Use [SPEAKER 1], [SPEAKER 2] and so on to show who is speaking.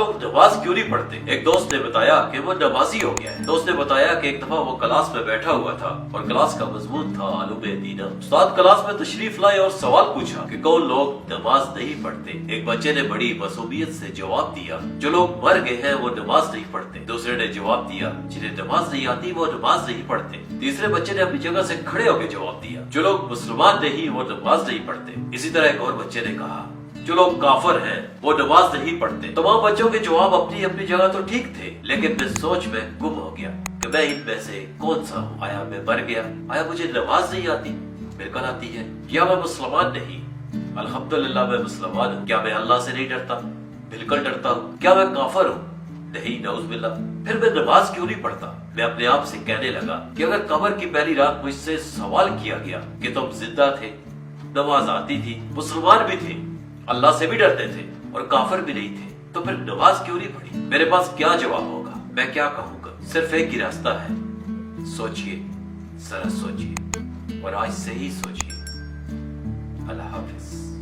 [SPEAKER 1] लोग नमाज क्यों नहीं पढ़ते। एक दोस्त ने बताया कि वो नमाजी हो गया है। दोस्त ने बताया कि एक दफा वो क्लास में बैठा हुआ था और क्लास का मजमून था मालूम दीना। उस्ताद क्लास में तशरीफ लाए और सवाल पूछा कि कौन लोग नमाज नहीं पढ़ते। एक बच्चे ने बड़ी मासूमियत से जवाब दिया, जो लोग मर गए हैं वो नमाज नहीं पढ़ते। दूसरे ने जवाब दिया, जिन्हें नमाज नहीं आती वो नमाज नहीं पढ़ते। तीसरे बच्चे ने अपनी जगह से खड़े होकर जवाब दिया, जो लोग मुसलमान नहीं वो नमाज नहीं पढ़ते। इसी तरह एक और बच्चे ने कहा, जो लोग काफिर हैं वो नमाज नहीं पढ़ते। तमाम बच्चों के जवाब अपनी अपनी जगह तो ठीक थे, लेकिन मैं सोच में गुम हो गया कि मैं इनमें से कौन सा हूँ। आया मैं मर गया? आया मुझे नमाज नहीं आती? बिल्कुल आती है। या मैं मुसलमान नहीं? अल्हम्दुलिल्लाह मैं मुसलमान हूँ। क्या मैं अल्लाह से नहीं डरता? बिल्कुल डरता हूँ। क्या मैं काफिर हूँ? नहीं, नऊज़ुबिल्लाह। फिर मैं नमाज क्यों नहीं पढ़ता? मैं अपने आप से कहने लगा कि अगर कब्र की पहली रात मुझसे सवाल किया गया कि तुम जिंदा थे, नमाज आती थी, मुसलमान भी थे, अल्लाह से भी डरते थे और काफिर भी नहीं थे, तो फिर नमाज क्यों नहीं पढ़ी? मेरे पास क्या जवाब होगा? मैं क्या कहूँगा? सिर्फ एक ही रास्ता है। सोचिए, जरा सोचिए और आज से ही सोचिए। अल्लाह हाफिज।